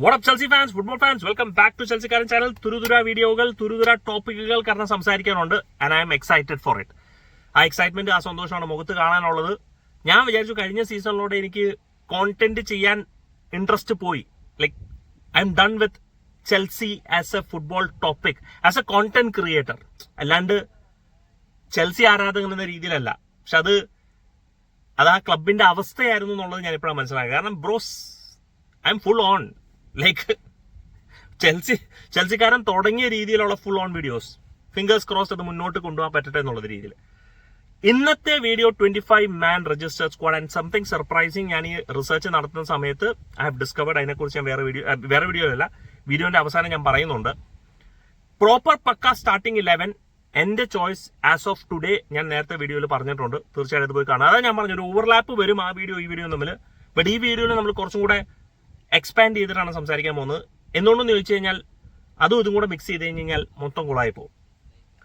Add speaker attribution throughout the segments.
Speaker 1: വാട്ട്അപ്പ് Chelsea fans, football fans, welcome back to ചെൽസിക്കാരൻ channel. തുരുതുര വീഡിയോകൾ, തുരുതുര ടോപ്പിക്കുകൾ കാരണം സംസാരിക്കാനുണ്ട്. And I am excited for it. ആ എക്സൈറ്റ്മെന്റ്, ആ സന്തോഷമാണ് മുഖത്ത് കാണാനുള്ളത്. ഞാൻ വിചാരിച്ചു കഴിഞ്ഞ സീസണിലൂടെ എനിക്ക് കോണ്ടന്റ് ചെയ്യാൻ ഇൻട്രസ്റ്റ് പോയി. Like I M done with Chelsea as A football topic, as A content creator. അല്ലാണ്ട് ചെൽസി ആരാധകൻ എന്ന രീതിയിലല്ല. പക്ഷെ അത് ആ ക്ലബിന്റെ അവസ്ഥയായിരുന്നു എന്നുള്ളത് ഞാൻ ഇപ്പോഴാണ് മനസ്സിലാക്കുക. കാരണം bros, I am full on. Like ചെൽസിക്കാരൻ തുടങ്ങിയ രീതിയിലുള്ള full on videos. Fingers crossed അത് മുന്നോട്ട് കൊണ്ടുപോകാൻ പറ്റട്ടെ എന്നുള്ളത് രീതിയിൽ. ഇന്നത്തെ video 25 man registered squad and something surprising. ഞാൻ ഈ റിസർച്ച് നടത്തുന്ന സമയത്ത് ഐ ഹാവ് ഡിസ്കവേർഡ്. അതിനെക്കുറിച്ച് ഞാൻ വേറെ വീഡിയോയിലല്ല, വീഡിയോന്റെ അവസാനം ഞാൻ പറയുന്നുണ്ട്. പ്രോപ്പർ പക്ക സ്റ്റാർട്ടിംഗ് 11 എന്റെ ചോയ്സ് ആസ് ഓഫ് ടുഡേ. ഞാൻ നേരത്തെ വീഡിയോയിൽ പറഞ്ഞിട്ടുണ്ട്, തീർച്ചയായിട്ടും ഇത് പോയി കാണാം. അതായത് ഞാൻ പറഞ്ഞു, ഒരു ഓവർലാപ്പ് വരും ആ വീഡിയോ ഈ വീഡിയോ തമ്മിൽ. ബട്ട് ഈ വീഡിയോയിൽ നമ്മൾ കുറച്ചും കൂടെ എക്സ്പാൻഡ് ചെയ്തിട്ടാണ് സംസാരിക്കാൻ പോകുന്നത്. എന്തുകൊണ്ടെന്ന് ചോദിച്ചു കഴിഞ്ഞാൽ അതും ഇതും കൂടെ മിക്സ് ചെയ്ത് കഴിഞ്ഞാൽ മൊത്തം കൂടായി പോകും.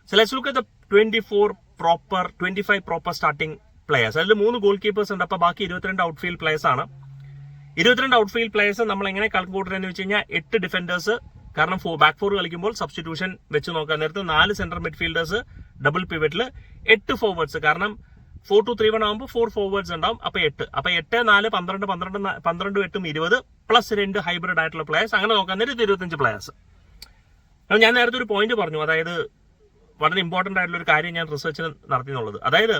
Speaker 1: So let's look at the 25 proper starting players. അതിൽ 3 ഗോൾ കീപ്പേഴ്സ് ഉണ്ട്. അപ്പോൾ ബാക്കി 22 ഔട്ട്ഫീൽഡ് പ്ലേയേഴ്സ് ആണ്. 22 ഔട്ട്ഫീൽഡ് പ്ലേയേഴ്സ് നമ്മൾ എങ്ങനെ കാൽക്കുലേറ്റ് എന്ന് വെച്ച് കഴിഞ്ഞാൽ 8 ഡിഫൻഡേഴ്സ്. കാരണം ബാക്ക് ഫോർ കളിക്കുമ്പോൾ സബ്സ്റ്റിറ്റ്യൂഷൻ വെച്ച് നോക്കാൻ നേരത്ത് 4 സെന്റർ മിഡ്ഫീൽഡേഴ്സ് ഡബിൾ പിവറ്റിൽ, 8 ഫോർവേഡ്സ്. കാരണം 4-2-3-1 ആകുമ്പോൾ 4 ഫോർവേഡ്സ് ഉണ്ടാവും. അപ്പൊ 8, 4, 12, 8 20 പ്ലസ് 2 ഹൈബ്രിഡ് ആയിട്ടുള്ള പ്ലേയേഴ്സ്. അങ്ങനെ നോക്കാൻ നേരത്ത് 25 പ്ലേയേഴ്സ്. ഞാൻ നേരത്തെ ഒരു പോയിന്റ് പറഞ്ഞു, അതായത് വളരെ ഇമ്പോർട്ടന്റ് ആയിട്ടുള്ള ഒരു കാര്യം ഞാൻ റിസർച്ച് നടത്തി എന്നുള്ളത്. അതായത്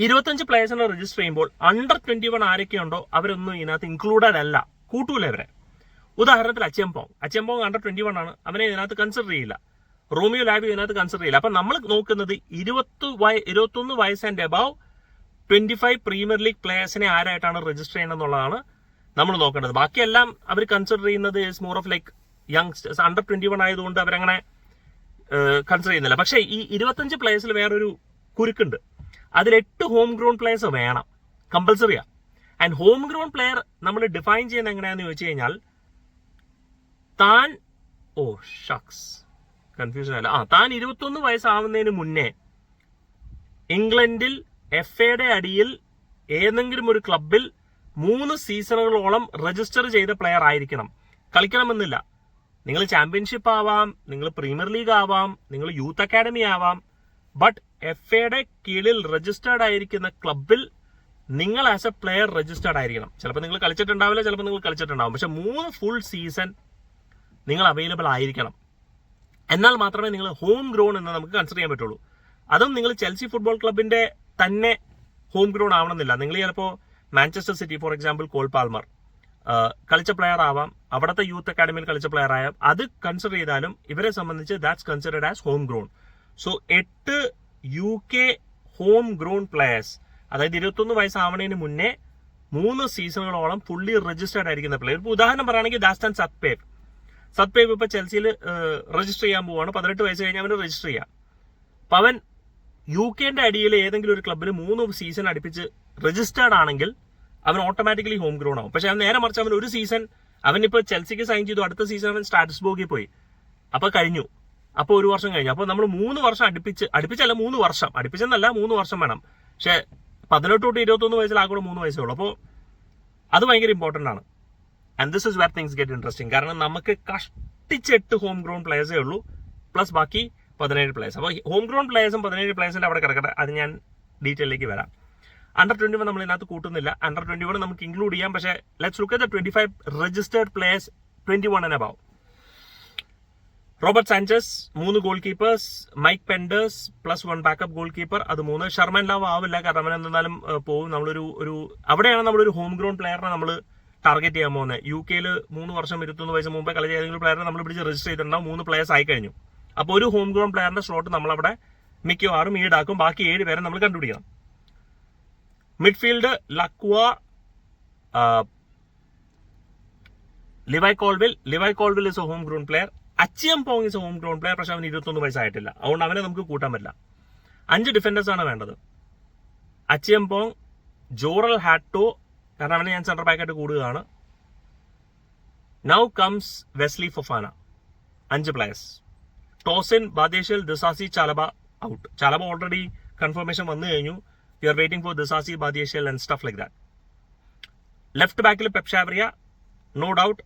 Speaker 1: 25 പ്ലേയേഴ്സിനെ രജിസ്റ്റർ ചെയ്യുമ്പോൾ അണ്ടർ 21 ആരൊക്കെയുണ്ടോ അവരൊന്നും ഇതിനകത്ത് ഇൻക്ലൂഡഡ് അല്ല, കൂട്ടൂല ഇവരെ. ഉദാഹരണത്തിൽ അച്ചെമ്പോങ് അണ്ടർ 21 ആണ്, അവനെ ഇതിനകത്ത് കൺസിഡർ ചെയ്യില്ല. റോമിയോ ലാവിയോ ഇതിനകത്ത് കൺസിഡർ ചെയ്യില്ല. അപ്പൊ നമ്മൾ നോക്കുന്നത് 21 വയസ്സ് ആൻഡ് എബവ് 25 പ്രീമിയർ ലീഗ് പ്ലേയേഴ്സിനെ ആരായിട്ടാണ് രജിസ്റ്റർ ചെയ്യണമെന്നുള്ളതാണ് നമ്മൾ നോക്കേണ്ടത്. ബാക്കിയെല്ലാം അവർ കൺസിഡർ ചെയ്യുന്നത് is more of like youngsters. Under 21 ആയതുകൊണ്ട് അവരങ്ങനെ കൺസിഡർ ചെയ്യുന്നില്ല. പക്ഷേ ഈ 25 പ്ലേയേഴ്സിൽ വേറൊരു കുരുക്കുണ്ട്. അതിൽ 8 ഹോം ഗ്രൗൺ പ്ലേയേഴ്സ് വേണം, കമ്പൽസറിയാ. ആൻഡ് ഹോം ഗ്രൗൺ പ്ലെയർ നമ്മൾ ഡിഫൈൻ ചെയ്യുന്നത് എങ്ങനെയാന്ന് ചോദിച്ചു കഴിഞ്ഞാൽ, താൻ കൺഫ്യൂഷൻ അല്ല, താൻ 21 വയസ്സാവുന്നതിന് മുന്നേ ഇംഗ്ലണ്ടിൽ FAയുടെ അടിയിൽ ഏതെങ്കിലും ഒരു ക്ലബിൽ 3 സീസണുകളോളം രജിസ്റ്റർ ചെയ്ത പ്ലെയർ ആയിരിക്കണം. കളിക്കണമെന്നില്ല. നിങ്ങൾ ചാമ്പ്യൻഷിപ്പ് ആവാം, നിങ്ങൾ പ്രീമിയർ ലീഗ് ആവാം, നിങ്ങൾ യൂത്ത് അക്കാഡമി ആവാം. ബട്ട് FAയുടെ കീഴിൽ രജിസ്റ്റേർഡ് ആയിരിക്കുന്ന ക്ലബിൽ നിങ്ങൾ ആസ് എ പ്ലെയർ രജിസ്റ്റേർഡ് ആയിരിക്കണം. ചിലപ്പോൾ നിങ്ങൾ കളിച്ചിട്ടുണ്ടാവില്ല, ചിലപ്പോൾ നിങ്ങൾ കളിച്ചിട്ടുണ്ടാവും. പക്ഷെ 3 ഫുൾ സീസൺ നിങ്ങൾ അവൈലബിൾ ആയിരിക്കണം. എന്നാൽ മാത്രമേ നിങ്ങൾ ഹോം ഗ്രൗൺ എന്ന് നമുക്ക് കൺസിഡർ ചെയ്യാൻ പറ്റുള്ളൂ. അതും നിങ്ങൾ ചെൽസി ഫുട്ബോൾ ക്ലബിന്റെ തന്നെ ഹോം ഗ്രൗണ്ട് ആവണമെന്നില്ല. നിങ്ങൾ ചിലപ്പോൾ Manchester city, for example Cole Palmer കളിച്ച പ്ലെയർ ആവാം, അവിടുത്തെ യൂത്ത് അക്കാഡമിയിൽ കളിച്ച പ്ലെയർ ആയാം. അത് കൺസിഡർ ചെയ്താലും ഇവരെ സംബന്ധിച്ച് that's considered as home ground. So 8 UK home ground players, അതായത് 21 വയസ്സാവണതിന് മുന്നേ 3 സീസണുകളോളം ഫുള്ളി രജിസ്റ്റേർഡ് ആയിരിക്കുന്ന പ്ലെയർ. ഇപ്പോൾ ഉദാഹരണം പറയുകയാണെങ്കിൽ ദാസ്താൻ സത്പേവ് ഇപ്പൊ ചെൽസിയിൽ രജിസ്റ്റർ ചെയ്യാൻ പോവാണ്. 18 വയസ്സ് കഴിഞ്ഞാൽ അവന് രജിസ്റ്റർ ചെയ്യാം. അപ്പൊ അവൻ UKന്റെ അടിയിൽ ഏതെങ്കിലും ഒരു ക്ലബിൽ 3 സീസൺ അടുപ്പിച്ച് രജിസ്റ്റേർഡ് ആണെങ്കിൽ അവൻ ഓട്ടോമാറ്റിക്കലി ഹോം ഗ്രൗണ്ട് ആവും. പക്ഷെ അവൻ നേരെ മറിച്ച് അവൻ ഒരു സീസൺ അവനിപ്പോ ചെൽസിക്ക് സൈൻ ചെയ്തു, അടുത്ത സീസൺ അവൻ സ്ട്രാസ്ബർഗിൽ പോയി, അപ്പൊ കഴിഞ്ഞു. അപ്പൊ 1 വർഷം കഴിഞ്ഞു. അപ്പൊ നമ്മൾ 3 വർഷം അടുപ്പിച്ചല്ല, 3 വർഷം അടുപ്പിച്ചെന്നല്ല, 3 വർഷം വേണം. പക്ഷെ 18 തൊട്ട് 21 വയസ്സിലാകൂടെ 3 വയസ്സേ ഉള്ളൂ. അപ്പോൾ അത് ഭയങ്കര ഇമ്പോർട്ടന്റ് ആണ്. And this is were things get interesting. കാരണം നമുക്ക് കഷ്ടിച്ച് 8 ഹോം ഗ്രൗണ്ട് പ്ലേയേഴ്സേ ഉള്ളൂ, പ്ലസ് ബാക്കി 17 പ്ലേയേഴ്സ്. അപ്പോൾ ഹോം ഗ്രൗണ്ട് പ്ലേയേഴ്സും 17 പ്ലേയേഴ്സിന്റെ അവിടെ കിടക്കട്ടെ, അത് ഞാൻ ഡീറ്റെയിലേക്ക് വരാം. അണ്ടർ 21 നമ്മൾ ഇതിനകത്ത് കൂട്ടുന്നില്ല. അണ്ടർ 21 നമുക്ക് ഇൻക്ലൂഡ് ചെയ്യാം. പക്ഷേ let's look at the 25 registered players 21 and above. Robert Sanchez, 3 goalkeepers, Mike Penders plus 1 backup goalkeeper, അത് 3. ഷർമൻ ലാവ് ആവില്ല, കാരണം അവൻ എന്തായാലും പോകും. നമ്മളൊരു അവിടെയാണ് നമ്മളൊരു ഹോം ഗ്രൗണ്ട് പ്ലെയറിനെ നമ്മൾ ടാർഗറ്റ് ചെയ്യാൻ പോകുന്നത്. UKയിൽ 3 വർഷം 21 വയസ്സ് മുമ്പേ കളിച്ച ഏതെങ്കിലും പ്ലെയറിനെ നമ്മൾ പിടിച്ച് രജിസ്റ്റർ ചെയ്തിട്ടുണ്ടാവും. 3 പ്ലേയേഴ്സ് ആയി കഴിഞ്ഞു. അപ്പോൾ ഒരു ഹോം ഗ്രൗണ്ട് പ്ലെയറിന്റെ സ്ലോട്ട് നമ്മളവിടെ മിക്കവാറും ഈടാക്കും. ബാക്കി 7 പേരെ നമ്മൾ കണ്ടുപിടിക്കണം. മിഡ്ഫീൽഡ് ലക്വ, Levi Colwill is a home ground player. Acheampong is a home ground player. പക്ഷെ അവൻ 21 വയസ്സായിട്ടില്ല, അതുകൊണ്ട് അവനെ നമുക്ക് കൂട്ടാൻ പറ്റില്ല. 5 ഡിഫൻഡേഴ്സ് ആണ് വേണ്ടത്. അച്ചെമ്പോങ്, ജോറൽ ഹാറ്റോ, കാരണം അവനെ ഞാൻ സെന്റർ ബാക്കായിട്ട് കൂടുകയാണ്. Now comes Wesley Fofana. 5 players. Tosin, Badiashile, Disasi, Chalobah out. Chalobah already confirmation വന്നു കഴിഞ്ഞു. We are waiting for Disasi, Badiashile and stuff like that. Left ബാക്കിൽ പെപ് ഷാവറിയ, നോ ഡൗട്ട്.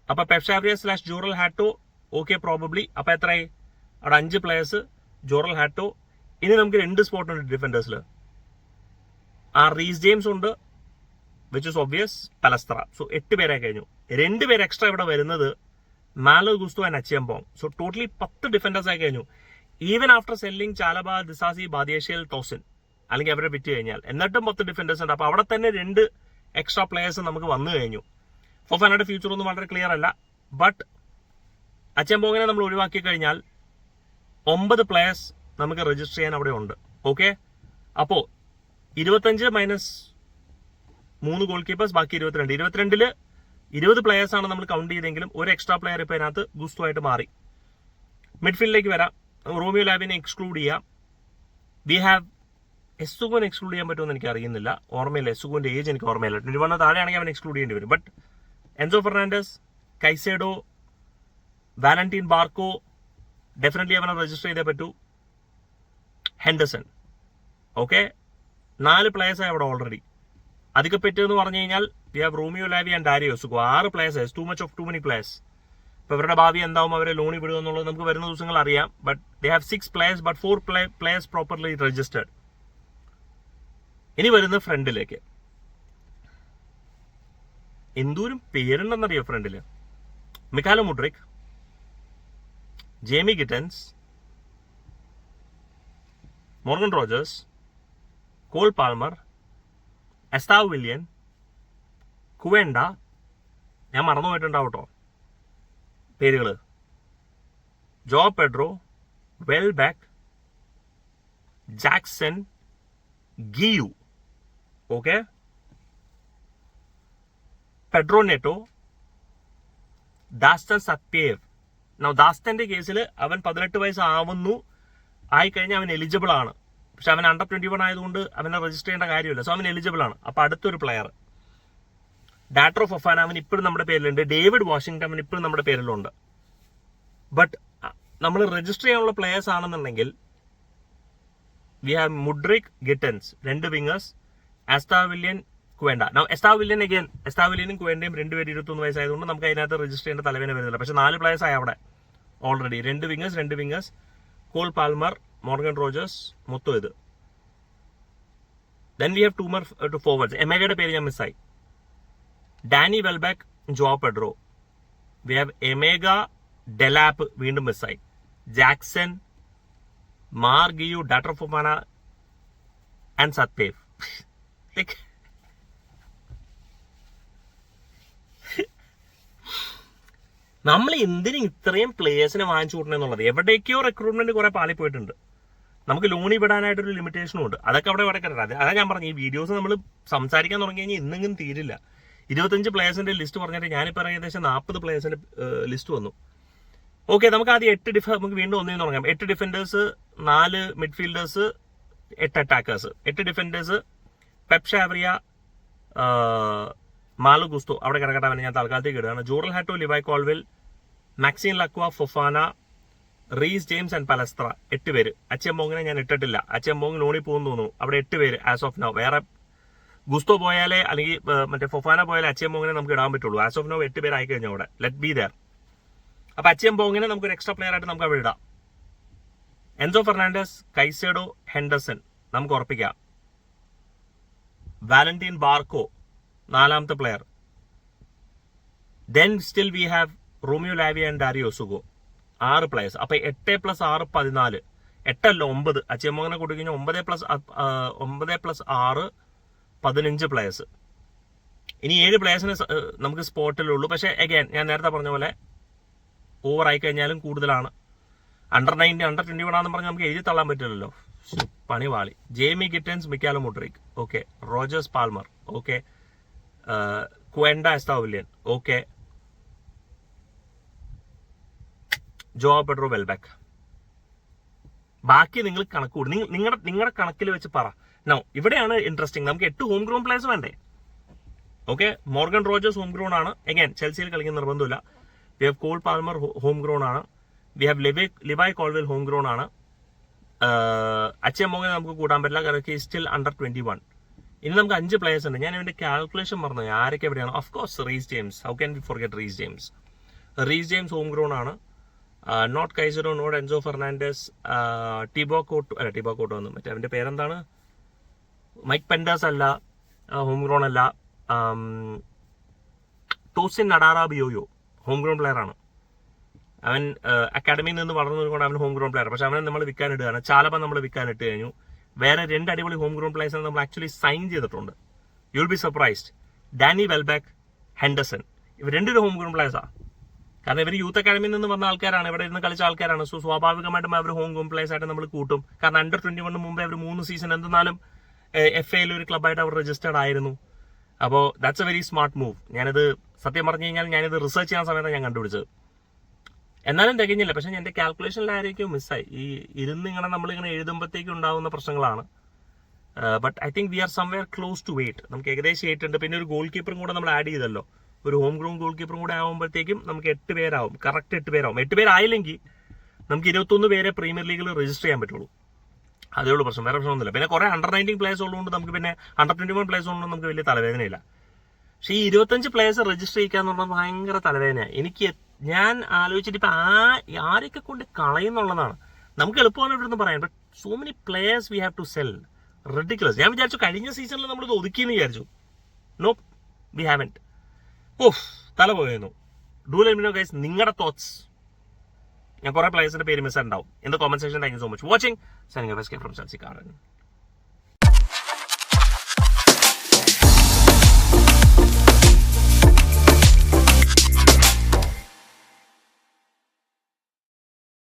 Speaker 1: അപ്പൊ Pep Chavarria / Jorrel Hato okay probably. അപ്പൊ എത്രയായി? അവിടെ 5 players, Jurel ഹാട്ടോ. ഇനി നമുക്ക് 2 spot ഉണ്ട് ഡിഫൻഡേഴ്സിൽ. റീസ് ജെയിംസ് ഉണ്ട്, which is obvious, Palestra. So 8 പേരെ കഴിഞ്ഞു. 2 പേര് എക്സ്ട്രാ ഇവിടെ വരുന്നത് Malo Gusto and Acheampong. So totally 10 defenders ആയി കഴിഞ്ഞു. Even after selling Chalobah, Disasi, Badiashile, Tosin, അല്ലെങ്കിൽ അവരെ വിറ്റ് കഴിഞ്ഞാൽ എന്നിട്ടും 10 ഡിഫൻഡേഴ്സ് ഉണ്ട്. അപ്പൊ അവിടെ തന്നെ 2 എക്സ്ട്രാ പ്ലേയേഴ്സ് നമുക്ക് വന്നു കഴിഞ്ഞു. ഫൊഫാനയുടെ ഫ്യൂച്ചർ ഒന്നും വളരെ ക്ലിയർ അല്ല. ബട്ട് അച്ചിയംബോങ്ങിനെ നമ്മൾ ഒഴിവാക്കി കഴിഞ്ഞാൽ 9 പ്ലേയേഴ്സ് നമുക്ക് രജിസ്റ്റർ ചെയ്യാൻ അവിടെ ഉണ്ട്. ഓക്കെ, അപ്പോ 25 മൈനസ് 3 ഗോൾ കീപ്പേഴ്സ്, ബാക്കി 22. 22-ല് 20 പ്ലേയേഴ്സ് ആണ് നമ്മൾ കൗണ്ട് ചെയ്തെങ്കിലും ഒരു എക്സ്ട്രാ പ്ലെയർ ഇപ്പൊ അതിനകത്ത് ഗുസ്തോ ആയിട്ട് മാറി. മിഡ്ഫീൽഡിലേക്ക് വരാം. റോമിയോ ലാവിനെ എക്സ്ക്ലൂഡ് ചെയ്യാം. വി ഹാവ് എസുഗോനെ എക്സ്ക്ലൂഡ് ചെയ്യാൻ പറ്റുമെന്ന് എനിക്ക് അറിയുന്നില്ല, ഓർമ്മയില്ല. എസുഗോന്റെ ഏജ് എനിക്ക് ഓർമ്മയില്ല. 21 താഴെയാണെങ്കിൽ അവൻ എക്സ്ക്ലൂഡ് ചെയ്യേണ്ടി വരും. But Enzo Fernandez, Caicedo, Valentin Barco definitely അവനെ രജിസ്റ്റർ ചെയ്തേ പറ്റൂ. ഹെൻഡർസൺ, ഓക്കെ, 4 പ്ലേയേഴ്സായി അവിടെ ഓൾറെഡി. അധികം പറ്റുമെന്ന് പറഞ്ഞു കഴിഞ്ഞാൽ we have Romeo Lavia and Dario Essugo. 6 players, too much of too many players. ഇപ്പൊ ഇവരുടെ ഭാവി എന്താവും, അവരെ ലോണി വിടുക എന്നുള്ളത് നമുക്ക് വരുന്ന ദിവസങ്ങൾ അറിയാം. But they have 6 players, but 4 players properly registered. ഇനി വരുന്ന ഫ്രണ്ടിലേക്ക് എന്തോരം പേരുണ്ടെന്നറിയോ ഫ്രണ്ടില്? Mykhailo Mudryk, Jamie Gittens, Morgan Rogers, Cole Palmer, Estevao Willian, Quenda. ഞാൻ മറന്നുപോയിട്ടുണ്ടാവട്ടോ പേരുകള്. Joao Pedro, Welbeck, Jackson, Guiu, okay, Pedro Neto, Dastan Satpayev. ദാസ്റ്റന്റെ കേസിൽ അവൻ 18 വയസ്സാവുന്നു, ആയിക്കഴിഞ്ഞാൽ അവൻ എലിജിബിൾ ആണ്. പക്ഷെ അവൻ അണ്ടർ 21 ആയതുകൊണ്ട് അവനെ രജിസ്റ്റർ ചെയ്യേണ്ട കാര്യമില്ല. സോ അവൻ എലിജിബിൾ ആണ്. അപ്പൊ അടുത്തൊരു പ്ലെയർ ഡാട്രോ ഫൊഫാന, അവൻ ഇപ്പോഴും നമ്മുടെ പേരിലുണ്ട്. ഡേവിഡ് വാഷിംഗ്ടൺ, അവൻ ഇപ്പോഴും നമ്മുടെ പേരിലുണ്ട്. ബട്ട് നമ്മൾ രജിസ്റ്റർ ചെയ്യാനുള്ള പ്ലെയേഴ്സ് ആണെന്നുണ്ടെങ്കിൽ we have Mudryk, Gittens, 2 wingers, Estevao Willian, Quenda. Estevao Willian again, Estevao വില്യനും കുവേണ്ടയും 2 പേര് 21 വയസ്സായതുകൊണ്ട് നമുക്ക് അതിനകത്ത് രജിസ്റ്റർ ചെയ്യേണ്ട തലവേന വരുന്നില്ല. പക്ഷെ 4 പ്ലേയേഴ്സ് ആയി അവിടെ already. 2 wingers, Cole Palmer, Morgan Rogers, മൊത്തം ഇത്. Then we have 2 more to forwards. എമേഗയുടെ പേര് ഞാൻ മിസ്സായി. Danny Welbeck, Joao Pedro. We have Emegha, Delap വീണ്ടും മിസ്സായി. Jackson, Marc Guiu, Datro Fofana and Satpayev. നമ്മൾ എന്തിനും ഇത്രയും പ്ലേയേഴ്സിനെ വാങ്ങിച്ചു കൂട്ടണമെന്നുള്ളത്? എവിടേക്കോ റിക്രൂട്ട്മെന്റ് കുറെ പാളി പോയിട്ടുണ്ട്. നമുക്ക് ലോണി വിടാനായിട്ടൊരു ലിമിറ്റേഷനും ഉണ്ട്. അതൊക്കെ അവിടെ കിടക്കട്ടെ. അതാ ഞാൻ പറഞ്ഞു, ഈ വീഡിയോസ് നമ്മൾ സംസാരിക്കാൻ തുടങ്ങി കഴിഞ്ഞാൽ ഇന്നെങ്കിലും തീരില്ല. 25 പ്ലേയേഴ്സിന്റെ ലിസ്റ്റ് പറഞ്ഞിട്ട് ഞാനിപ്പോൾ ഏകദേശം 40 പ്ലേയേഴ്സിന്റെ ലിസ്റ്റ് വന്നു. ഓക്കെ, നമുക്ക് ആദ്യം 8 നമുക്ക് വീണ്ടും ഒന്നിനും തുടങ്ങാം. 8 defenders, 4 midfielders, 8 attackers. 8 defenders Pep Chavarria, Malo Gusto അവിടെ കിടക്കട്ടെ. അവനെ ഞാൻ തൽക്കാലത്തേക്ക് ഇടുകയാണ്. Jorrel Hato, Levi Colwill, Maxence ലക്വ, Fofana, Reece James and Palestra. 8 പേര്. അച്ചിയംബോങ്ങിനെ ഞാൻ ഇട്ടിട്ടില്ല. അച്ചിയംബോങ് ലോണി പോകുന്നു തോന്നുന്നു. അവിടെ 8 പേര് ആസ് ഓഫ് നൗ. വേറെ ഗുസ്തോ പോയാലേ അല്ലെങ്കിൽ മറ്റേ ഫൊഫാന പോയാലേ അച്ചിയംബോങ്ങിനെ നമുക്ക് ഇടാൻ പറ്റുള്ളൂ. ആസ് ഓഫ് നൗ 8 പേര് ആയി കഴിഞ്ഞു അവിടെ. Let be there. അപ്പൊ അച്ചിയംബോങ്ങിനെ നമുക്ക് ഒരു എക്സ്ട്രാ പ്ലെയർ ആയിട്ട് നമുക്ക് അവിടെ ഇടാം. എൻസോ ഫെർണാണ്ടസ്, കൈസേഡോ, ഹെൻഡർസൺ നമുക്ക് ഉറപ്പിക്കാം. വാലന്റീൻ ബാർക്കോ 4ാമത്തെ player. Then still we have Romeo Lavia and Dario Essugo. 6 players. അപ്പൊ 8 + 6 14. 8 അല്ല 9. അച്ചിയംബോങ്ങിനെ കൂട്ടി കഴിഞ്ഞാൽ 9 + 6 15 പ്ലേയേഴ്സ്. ഇനി 7 പ്ലേയേഴ്സിന് നമുക്ക് സ്പോട്ടിലുള്ളൂ. പക്ഷെ അഗൈൻ ഞാൻ നേരത്തെ പറഞ്ഞ പോലെ ഓവർ ആയി കഴിഞ്ഞാലും കൂടുതലാണ്. അണ്ടർ 19, അണ്ടർ 21 ആണെന്ന് പറഞ്ഞാൽ നമുക്ക് എഴുതി തള്ളാൻ പറ്റില്ലല്ലോ. പണി വാളി. Jamie Gittens, Mykhailo Mudryk, okay. Rogers Palmer, okay. Quenda, Estevao Willian, okay. Joao Pedro, Welbeck. ബാക്കി നിങ്ങൾ കണക്ക് കൂടി നിങ്ങളുടെ കണക്കിൽ വെച്ച് പറ. നോ, ഇവിടെയാണ് ഇൻട്രസ്റ്റിംഗ്. നമുക്ക് 8 ഹോം ഗ്രൗണ്ട് പ്ലേയേഴ്സ് വേണ്ടേ? Okay. Morgan Rogers home ground ആണ്. അഗൈൻ ചെൽസിയിൽ കളിക്കുന്ന നിർബന്ധമില്ല. We have Cole Palmer home ground ആണ്. We have Levi Colwill home ground ആണ്. അച്ചിയംബോങ്ങിനെ നമുക്ക് കൂട്ടാൻ പറ്റില്ല, കാരണം സ്റ്റിൽ അണ്ടർ 21. ഇനി നമുക്ക് 5 പ്ലേയേഴ്സ് ഉണ്ട്. ഞാൻ ഇവന്റെ കാൽക്കുലേഷൻ പറഞ്ഞു ആരൊക്കെ എവിടെയാണ്. Of course Reece James. How can we forget Reece James? Reece James home ground ആണ്. Not Caicedo, not Enzo Fernandez, ടിബോ കോട്ടോ ഒന്നും മറ്റേ അവൻ്റെ പേരെന്താണ്, മൈക്ക് പെൻഡേഴ്സ് അല്ല, ഹോം ഗ്രൗണ്ട് അല്ല. ടോസിൻ നഡാറാബിയോയോ ഹോം ഗ്രൗണ്ട് പ്ലെയർ ആണ്. അവൻ അക്കാഡമിയിൽ നിന്ന് വളർന്നതുകൊണ്ട് അവൻ ഹോം ഗ്രൗണ്ട് പ്ലെയർ. പക്ഷെ അവനെ നമ്മൾ വിൽക്കാനിടുകയാണ്. ചാലബ നമ്മൾ വിൽക്കാനിട്ട് കഴിഞ്ഞു. വേറെ 2 അടിപൊളി ഹോം ഗ്രൗണ്ട് പ്ലേയേഴ്സിനെ നമ്മൾ ആക്ച്വലി സൈൻ ചെയ്തിട്ടുണ്ട്. You will be surprised. Danny Welbeck, Henderson, ഇവർ 2 ഹോം ഗ്രൗണ്ട് പ്ലേയേഴ്സാണ്. കാരണം ഇവർ യൂത്ത് അക്കാഡമിയിൽ നിന്ന് വന്ന ആൾക്കാരാണ്, ഇവിടെ ഇരുന്ന് കളിച്ച ആൾക്കാരാണ്. സോ സ്വാഭാവികമായിട്ടും അവർ ഹോം ഗ്രൗണ്ട് പ്ലേയേഴ്സ് ആയിട്ട് നമ്മൾ കൂട്ടും. കാരണം അണ്ടർ 21 മുമ്പേ അവർ 3 സീസൺ എന്തെന്നാലും FA ഒരു ക്ലബ്ബായിട്ട് അവർ രജിസ്റ്റേർഡ് ആയിരുന്നു. അപ്പോൾ that's A very smart move. ഞാനിത് സത്യം പറഞ്ഞു കഴിഞ്ഞാൽ ഞാനിത് റിസർച്ച് ചെയ്യാൻ സമയത്താണ് ഞാൻ കണ്ടുപിടിച്ചത്. എന്നാലും തികഞ്ഞില്ല. പക്ഷെ എൻ്റെ കാൽക്കുലേഷനിലായിരിക്കും മിസ്സായി. ഈ ഇങ്ങനെ നമ്മളിങ്ങനെ എഴുതുമ്പോഴത്തേക്കും ഉണ്ടാകുന്ന പ്രശ്നങ്ങളാണ്. But I think we are somewhere close to 8. നമുക്ക് ഏകദേശം 8 ഉണ്ട്. പിന്നെ ഒരു ഗോൾ കീപ്പറും കൂടെ നമ്മൾ ആഡ് ചെയ്തല്ലോ. ഒരു ഹോം ഗ്രൗണ്ട് ഗോൾ കീപ്പറും കൂടെ ആകുമ്പോഴത്തേക്കും നമുക്ക് 8 പേരാവും. കറക്റ്റ് 8 പേരാവും. 8 പേരായില്ലെങ്കിൽ നമുക്ക് 21 പേരെ പ്രീമിയർ ലീഗിൽ രജിസ്റ്റർ ചെയ്യാൻ പറ്റുള്ളൂ. അതേ ഉള്ളൂ പ്രശ്നം, വേറെ പ്രശ്നമൊന്നുമില്ല. പിന്നെ കുറേ അണ്ടർ 19 പ്ലേയേഴ്സ് ഉള്ളതുകൊണ്ട് നമുക്ക്, പിന്നെ അണ്ടർ 21 പ്ലേയേഴ്സ് ഉള്ളതുകൊണ്ട് നമുക്ക് വലിയ തലവേദനയില്ല. പക്ഷേ ഈ 25 പ്ലേയേഴ്സ് രജിസ്റ്റർ ചെയ്യുക എന്നുള്ളത് ഭയങ്കര തലവേദനയാണ്. ഞാൻ ആലോചിച്ചിട്ട് ഇപ്പം ആരൊക്കെ കൊണ്ട് കളയുന്നുള്ളതാണ്. നമുക്ക് എളുപ്പമാണ് ഇവിടെ നിന്ന് പറയാൻ. But so many players we have to sell. Ridiculous. ഞാൻ വിചാരിച്ചു കഴിഞ്ഞ സീസണിൽ നമ്മൾ ഇത് ഒതുക്കിയെന്ന് വിചാരിച്ചു. No, V haven't. ഓഫ്, തല പോയിരുന്നു. Do let me know guys നിങ്ങളുടെ തോട്ട്സ്. ഞാൻ കുറേ പ്ലേയേഴ്സിന്റെ പേര് മിസ് ഉണ്ടാവും. In the comment section. Thank you so much watching. Signing off escape from Chelsea Kardon.